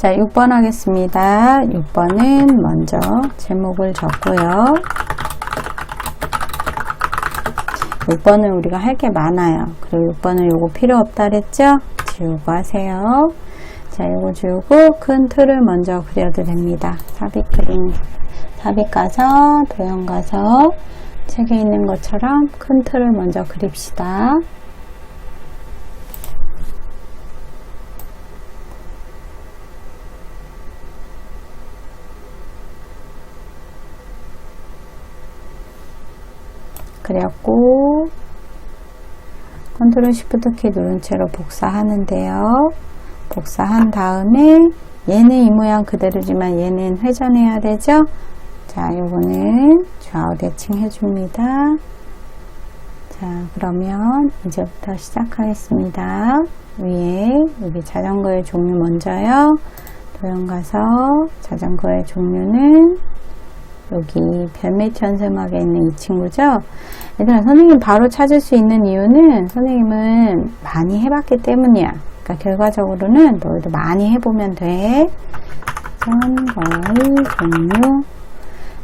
자, 6번 하겠습니다. 6번은 먼저 제목을 적고요. 6번은 우리가 할 게 많아요. 그리고 6번은 요거 필요 없다 그랬죠? 지우고 하세요. 자, 요거 지우고 큰 틀을 먼저 그려도 됩니다. 삽입 가서 도형 가서 책에 있는 것처럼 큰 틀을 먼저 그립시다. 그렸고 컨트롤 시프트 키 누른 채로 복사하는데요. 복사한 다음에 얘는 이 모양 그대로지만 얘는 회전해야 되죠. 자, 요거는 좌우 대칭 해줍니다. 자, 그러면 이제부터 시작하겠습니다. 위에 여기 자전거의 종류 먼저요. 도형 가서 자전거의 종류는 여기 별매트 현수막에 있는 이 친구죠. 얘들아, 선생님 바로 찾을 수 있는 이유는 선생님은 많이 해봤기 때문이야. 그러니까 결과적으로는 너희도 많이 해보면 돼. 자전거의 종류.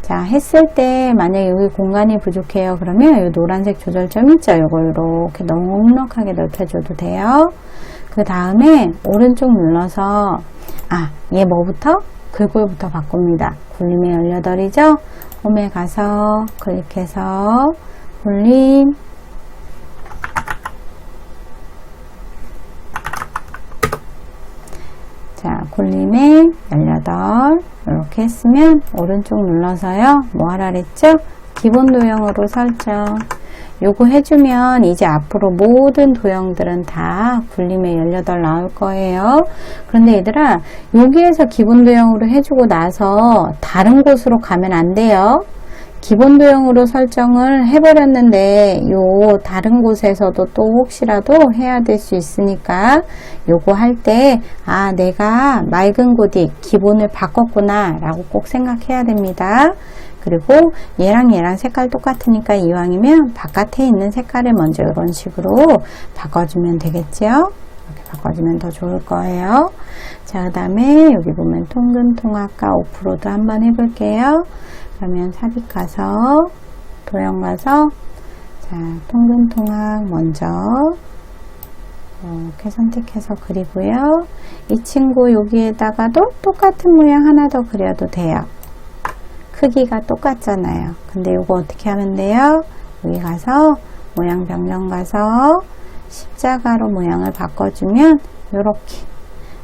자, 했을 때 만약에 여기 공간이 부족해요. 그러면 이 노란색 조절점 있죠. 이걸 이렇게 넉넉하게 넓혀줘도 돼요. 그 다음에 오른쪽 눌러서 얘 뭐부터? 글꼴부터 바꿉니다. 굴림의 18이죠? 홈에 가서 클릭해서 굴림 자, 굴림의 18 이렇게 했으면 오른쪽 눌러서요. 뭐 하라 그랬죠? 기본 도형으로 설정. 요거 해주면 이제 앞으로 모든 도형들은 다 굴림의 18 나올 거예요. 그런데 얘들아, 여기에서 기본 도형으로 해주고 나서 다른 곳으로 가면 안 돼요. 기본 도형으로 설정을 해버렸는데 요 다른 곳에서도 또 혹시라도 해야 될 수 있으니까 요거 할 때 내가 맑은 고딕 기본을 바꿨구나 라고 꼭 생각해야 됩니다. 그리고 얘랑 색깔 똑같으니까 이왕이면 바깥에 있는 색깔을 먼저 이런 식으로 바꿔주면 되겠죠. 이렇게 바꿔주면 더 좋을 거예요. 자, 그 다음에 여기 보면 통근 통합과 오프로드 한번 해볼게요. 그러면 삽입 가서 도형 가서 자, 통근 통합 먼저 이렇게 선택해서 그리고요. 이 친구 여기에다가도 똑같은 모양 하나 더 그려도 돼요. 크기가 똑같잖아요. 근데 이거 어떻게 하면 돼요? 여기 가서 모양 변경 가서 십자가로 모양을 바꿔주면 이렇게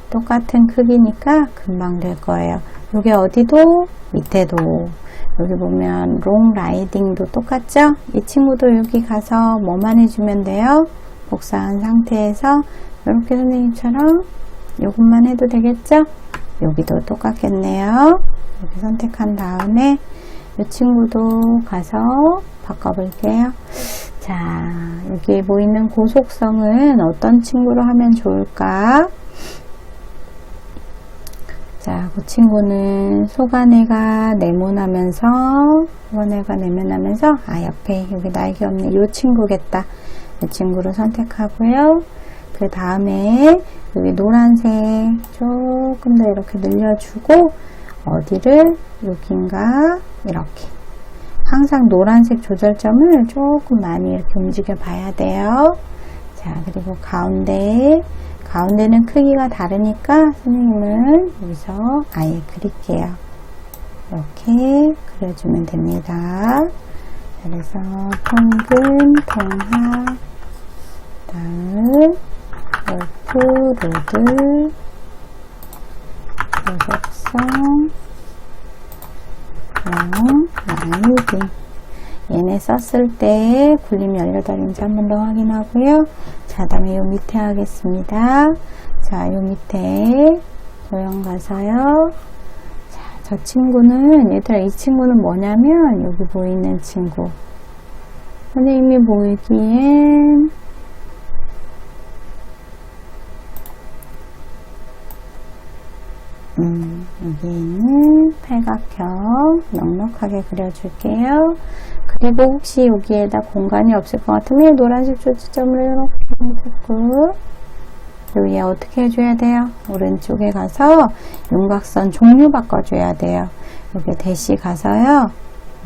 똑같은 크기니까 금방 될 거예요. 이게 어디도 밑에도 여기 보면 롱 라이딩도 똑같죠? 이 친구도 여기 가서 뭐만 해주면 돼요? 복사한 상태에서 이렇게 선생님처럼 이것만 해도 되겠죠? 여기도 똑같겠네요. 이렇게 선택한 다음에 이 친구도 가서 바꿔볼게요. 자, 여기에 보이는 고속성은 어떤 친구로 하면 좋을까? 자, 그 친구는 속안에가 네모나면서 옆에 여기 날개 없는 이 친구겠다. 이 친구를 선택하고요. 그 다음에 여기 노란색 조금 더 이렇게 늘려주고 어디를 여긴가 이렇게 항상 노란색 조절점을 조금 많이 이렇게 움직여 봐야 돼요. 자, 그리고 가운데는 크기가 다르니까 선생님은 여기서 아예 그릴게요. 이렇게 그려주면 됩니다. 그래서 통근, 통합, 다음 오프로드, 고속성, 라이딩. 얘네 썼을 때 굴림이 18인지 한 번 더 확인하고요. 자, 다음에 요 밑에 하겠습니다. 자, 요 밑에 도형 가서요. 자, 저 친구는 얘들아, 이 친구는 뭐냐면 여기 보이는 친구. 선생님이 보이기엔 여기 있는 팔각형 넉넉하게 그려줄게요. 그리고 혹시 여기에다 공간이 없을 것 같으면 노란색 조치점을 이렇게 잡고 요 위에 어떻게 해줘야 돼요? 오른쪽에 가서 윤곽선 종류 바꿔줘야 돼요. 여기 대시 가서요.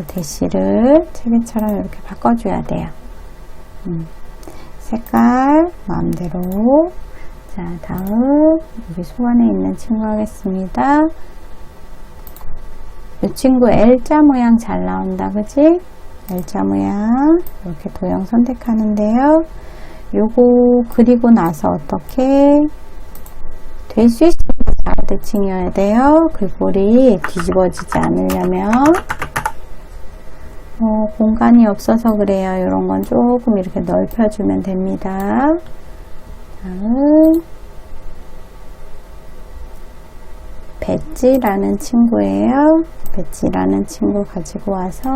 대시를 체계처럼 이렇게 바꿔줘야 돼요. 색깔 마음대로. 자, 다음 여기 손안에 있는 친구 하겠습니다. 이 친구 L자 모양 잘 나온다, 그지? L자 모양 이렇게 도형 선택하는데요. 요거 그리고 나서 어떻게 될 수 있으면 잘 대칭이어야 돼요. 글꼴이 뒤집어지지 않으려면 공간이 없어서 그래요. 이런 건 조금 이렇게 넓혀주면 됩니다. 다음 배지라는 친구예요. 배지라는 친구 가지고 와서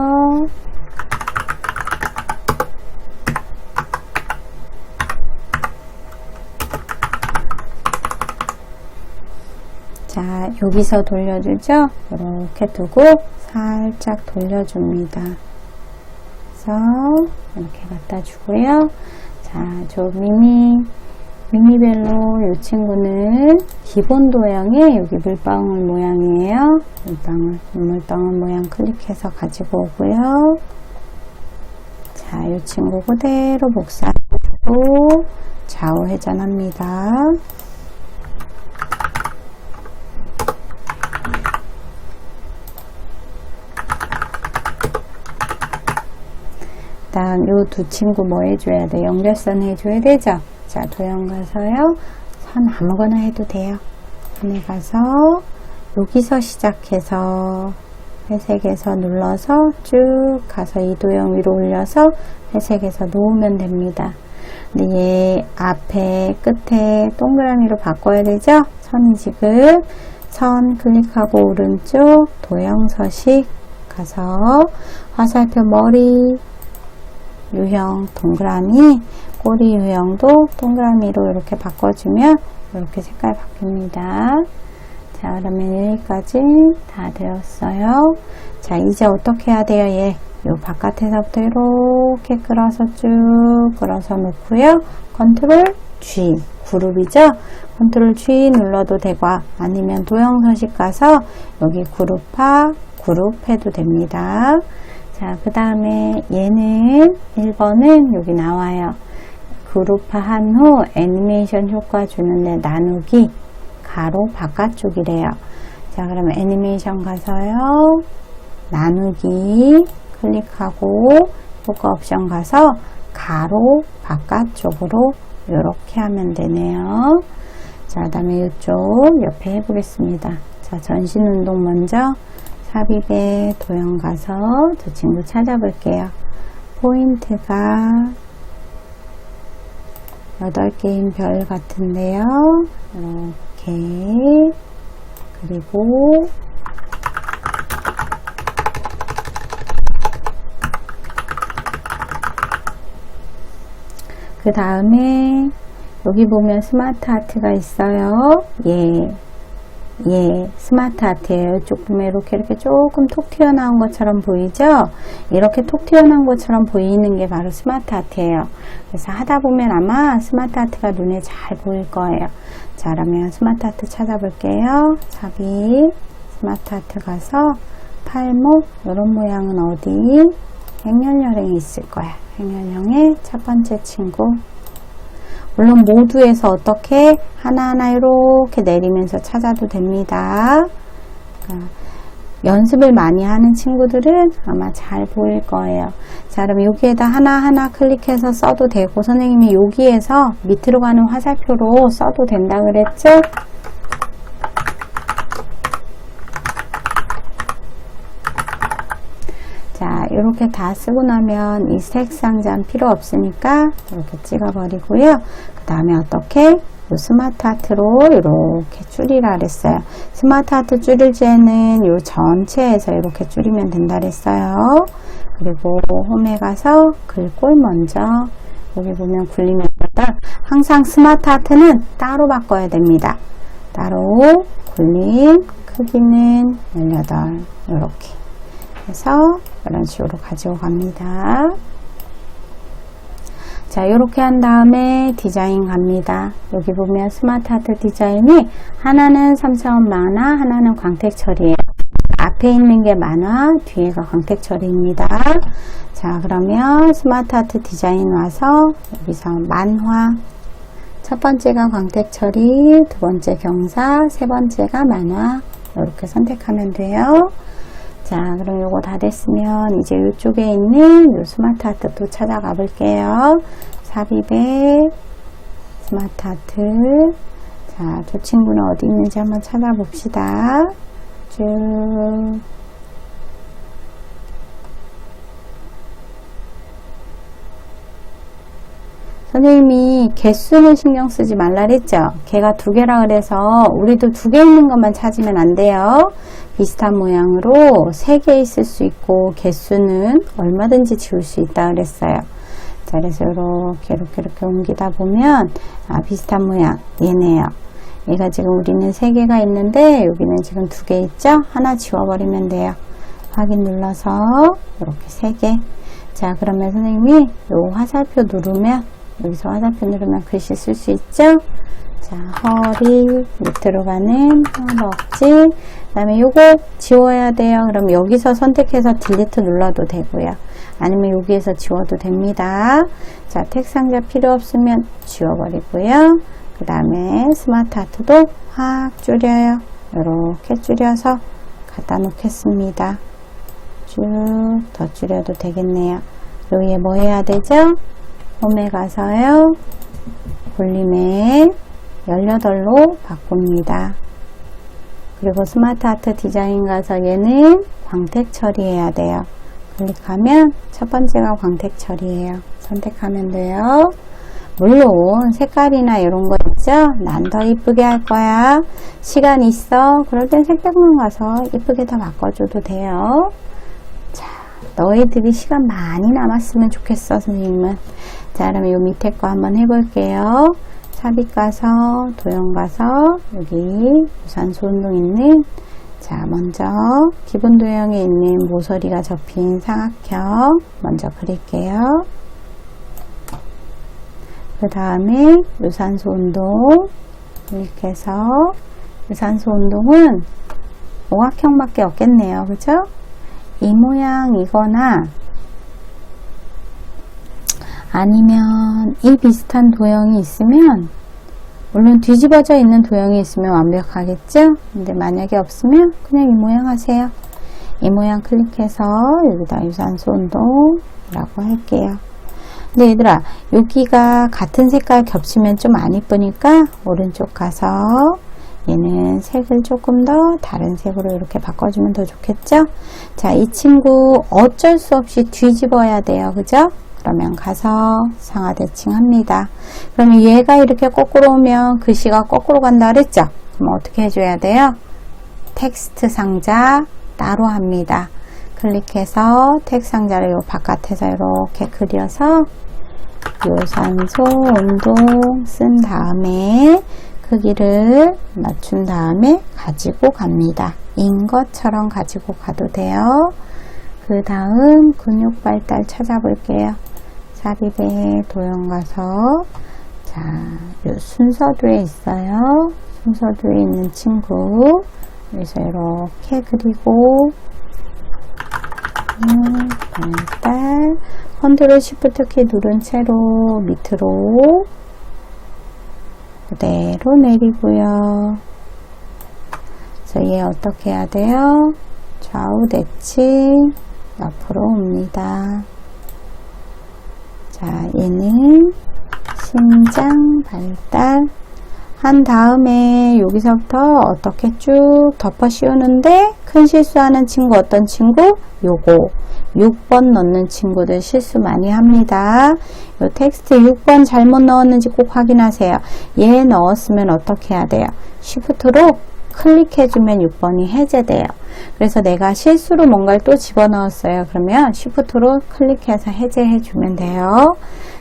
자, 여기서 돌려주죠. 이렇게 두고 살짝 돌려줍니다. 그래서 이렇게 갖다 주고요. 자, 저 미니벨로 이 친구는 기본 도형의 여기 물방울 모양이에요. 물방울 모양 클릭해서 가지고 오고요. 자, 이 친구 그대로 복사하고 좌우 회전합니다. 다음 요 두 친구 뭐 해줘야 돼? 연결선 해줘야 되죠? 자, 도형 가서요. 선 아무거나 해도 돼요. 선에 가서 여기서 시작해서 회색에서 눌러서 쭉 가서 이 도형 위로 올려서 회색에서 놓으면 됩니다. 근데 얘 앞에 끝에 동그라미로 바꿔야 되죠? 선이 지금 선 클릭하고 오른쪽 도형 서식 가서 화살표 머리 유형 동그라미 꼬리 유형도 동그라미로 이렇게 바꿔주면 이렇게 색깔 바뀝니다. 자, 그러면 여기까지 다 되었어요. 자, 이제 어떻게 해야 돼요? 얘 요 바깥에서부터 이렇게 끌어서 쭉 끌어서 놓고요. 컨트롤 G 그룹이죠? 컨트롤 G 눌러도 되고 아니면 도형 서식 가서 여기 그룹화 그룹 해도 됩니다. 자, 그 다음에 얘는 1번은 여기 나와요. 그룹화한 후 애니메이션 효과 주는데 나누기 가로 바깥쪽이래요. 자, 그러면 애니메이션 가서요. 나누기 클릭하고 효과 옵션 가서 가로 바깥쪽으로 이렇게 하면 되네요. 자, 그 다음에 이쪽 옆에 해보겠습니다. 자, 전신 운동 먼저 삽입에 도형 가서 저 친구 찾아볼게요. 포인트가 8개인 별 같은데요. 이렇게 그리고 그 다음에 여기 보면 스마트 아트가 있어요. 스마트 아트예요. 이쪽 보면 이렇게 조금 톡 튀어나온 것처럼 보이죠? 이렇게 톡 튀어나온 것처럼 보이는 게 바로 스마트 아트예요. 그래서 하다 보면 아마 스마트 아트가 눈에 잘 보일 거예요. 자, 그러면 스마트 아트 찾아볼게요. 삽입 스마트 아트 가서 팔목 이런 모양은 어디? 행렬형에 있을 거야. 행렬형의 첫 번째 친구. 물론 모두에서 어떻게 하나하나 이렇게 내리면서 찾아도 됩니다. 그러니까 연습을 많이 하는 친구들은 아마 잘 보일 거예요. 자, 그럼 여기에다 하나하나 클릭해서 써도 되고 선생님이 여기에서 밑으로 가는 화살표로 써도 된다 그랬죠? 자, 이렇게 다 쓰고 나면 이 색 상자는 필요 없으니까 이렇게 찍어버리고요. 그 다음에 어떻게? 요 스마트 아트로 이렇게 줄이라 그랬어요. 스마트 아트 줄일 때는 요 전체에서 이렇게 줄이면 된다 그랬어요. 그리고 홈에 가서 글꼴 먼저 여기 보면 굴리면 항상 스마트 아트는 따로 바꿔야 됩니다. 따로 굴림 크기는 18 이렇게 해서 이런 식으로 가지고 갑니다. 자, 이렇게 한 다음에 디자인 갑니다. 여기 보면 스마트 아트 디자인이 하나는 3차원 만화, 하나는 광택 처리예요. 앞에 있는 게 만화, 뒤에가 광택 처리입니다. 자, 그러면 스마트 아트 디자인 와서 여기서 만화, 첫 번째가 광택 처리, 두 번째 경사, 세 번째가 만화, 이렇게 선택하면 돼요. 자, 그럼 요거 다 됐으면 이제 이쪽에 있는 요 스마트 아트 또 찾아가 볼게요. 삽입에 스마트 아트. 자, 저 친구는 어디 있는지 한번 찾아봅시다. 쭉. 선생님이 개수는 신경 쓰지 말라 그랬죠? 개가 2개라 그래서 우리도 2개 있는 것만 찾으면 안 돼요. 비슷한 모양으로 3개 있을 수 있고 개수는 얼마든지 지울 수 있다 그랬어요. 자, 그래서 이렇게 옮기다 보면 비슷한 모양 얘네요. 얘가 지금 우리는 3개가 있는데 여기는 지금 2개 있죠? 하나 지워버리면 돼요. 확인 눌러서 이렇게 3개. 자, 그러면 선생님이 요 화살표 누르면 여기서 화살표 누르면 글씨 쓸 수 있죠? 자, 허리 밑으로 가는 허벅지. 그 다음에 요거 지워야 돼요. 그럼 여기서 선택해서 딜리트 눌러도 되고요. 아니면 여기에서 지워도 됩니다. 자, 텍 상자 필요 없으면 지워버리고요. 그 다음에 스마트 아트도 확 줄여요. 이렇게 줄여서 갖다 놓겠습니다. 쭉 더 줄여도 되겠네요. 여기에 뭐 해야 되죠? 홈에 가서요. 볼륨에 18로 바꿉니다. 그리고 스마트 아트 디자인 가서 얘는 광택 처리해야 돼요. 클릭하면 첫 번째가 광택 처리예요. 선택하면 돼요. 물론 색깔이나 이런 거 있죠? 난 더 이쁘게 할 거야. 시간 있어? 그럴 땐 색백만 가서 이쁘게 다 바꿔줘도 돼요. 자, 너희들이 시간 많이 남았으면 좋겠어, 선생님은. 자, 그러면 요 밑에 거 한번 해볼게요. 삽입 가서, 도형 가서, 여기 유산소 운동 있는, 자, 먼저 기본 도형에 있는 모서리가 접힌 삼각형 먼저 그릴게요. 그 다음에 유산소 운동 클릭해서 유산소 운동은 오각형밖에 없겠네요. 그죠? 이 모양이거나 아니면 이 비슷한 도형이 있으면, 물론 뒤집어져 있는 도형이 있으면 완벽하겠죠? 근데 만약에 없으면 그냥 이 모양 하세요. 이 모양 클릭해서 여기다 유산소 운동이라고 할게요. 근데 얘들아, 여기가 같은 색깔 겹치면 좀 안 이쁘니까 오른쪽 가서 얘는 색을 조금 더 다른 색으로 이렇게 바꿔주면 더 좋겠죠? 자, 이 친구 어쩔 수 없이 뒤집어야 돼요. 그죠? 그러면 가서 상하 대칭합니다. 그러면 얘가 이렇게 거꾸로 오면 글씨가 거꾸로 간다 그랬죠? 그럼 어떻게 해줘야 돼요? 텍스트 상자 따로 합니다. 클릭해서 텍스트 상자를 요 바깥에서 이렇게 그려서 유산소 운동 쓴 다음에 크기를 맞춘 다음에 가지고 갑니다. 인 것처럼 가지고 가도 돼요. 그 다음 근육 발달 찾아볼게요. 삽입에 도형 가서, 자, 요 순서도에 있어요. 순서도에 있는 친구. 그래서 이렇게 그리고, 발달. 컨트롤 시프트 키 누른 채로 밑으로 그대로 내리고요. 그래서 얘 어떻게 해야 돼요? 좌우 대칭 옆으로 옵니다. 자, 얘는 신장 발달 한 다음에 여기서부터 어떻게 쭉 덮어 씌우는데 큰 실수하는 친구 어떤 친구? 요거 6번 넣는 친구들 실수 많이 합니다. 요 텍스트 6번 잘못 넣었는지 꼭 확인하세요. 얘 넣었으면 어떻게 해야 돼요? 쉬프트로 클릭해주면 6번이 해제돼요. 그래서 내가 실수로 뭔가를 또 집어넣었어요. 그러면 쉬프트로 클릭해서 해제해주면 돼요.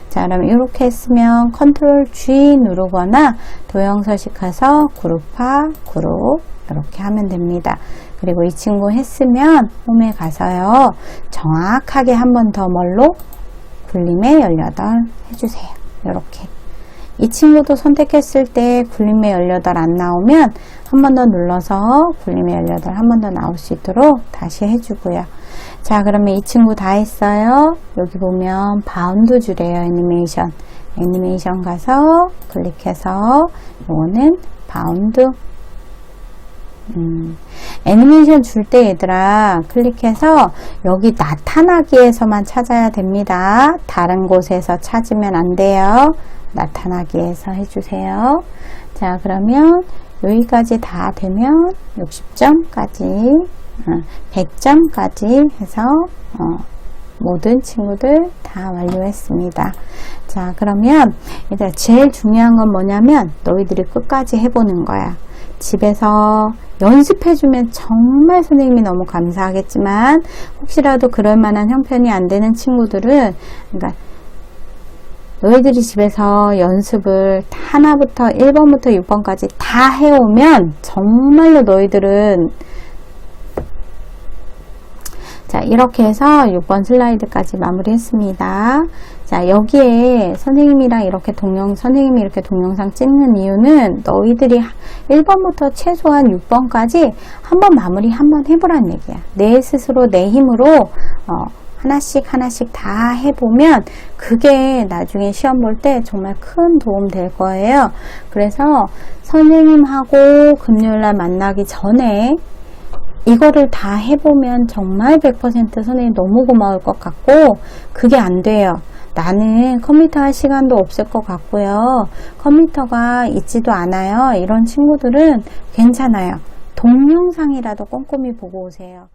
자, 그럼 이렇게 했으면 컨트롤 G 누르거나 도형 서식해서 그룹화, 그룹 이렇게 하면 됩니다. 그리고 이 친구 했으면 홈에 가서요. 정확하게 한 번 더 뭘로? 굴림의 18 해주세요. 이렇게. 이 친구도 선택했을 때 굴림의 18 안 나오면 한 번 더 눌러서 굴림의 18 한 번 더 나올 수 있도록 다시 해주고요. 자, 그러면 이 친구 다 했어요. 여기 보면 바운드 줄이에요. 애니메이션 가서 클릭해서 요거는 바운드. 애니메이션 줄 때 얘들아 클릭해서 여기 나타나기에서만 찾아야 됩니다. 다른 곳에서 찾으면 안 돼요. 나타나기에서 해주세요. 자, 그러면 여기까지 다 되면 60점까지 100점까지 해서 모든 친구들 다 완료했습니다. 자, 그러면 얘들아 제일 중요한 건 뭐냐면 너희들이 끝까지 해보는 거야. 집에서 연습해주면 정말 선생님이 너무 감사하겠지만 혹시라도 그럴 만한 형편이 안 되는 친구들은 그러니까 너희들이 집에서 연습을 하나부터 1번부터 6번까지 다 해오면 정말로 너희들은 자, 이렇게 해서 6번 슬라이드까지 마무리했습니다. 자, 여기에 선생님이 이렇게 동영상 찍는 이유는 너희들이 1번부터 최소한 6번까지 한번 마무리 한번 해보란 얘기야. 내 스스로 내 힘으로 하나씩 다 해보면 그게 나중에 시험 볼 때 정말 큰 도움 될 거예요. 그래서 선생님하고 금요일날 만나기 전에 이거를 다 해보면 정말 100% 선생님 너무 고마울 것 같고 그게 안 돼요. 나는 컴퓨터 할 시간도 없을 것 같고요. 컴퓨터가 있지도 않아요. 이런 친구들은 괜찮아요. 동영상이라도 꼼꼼히 보고 오세요.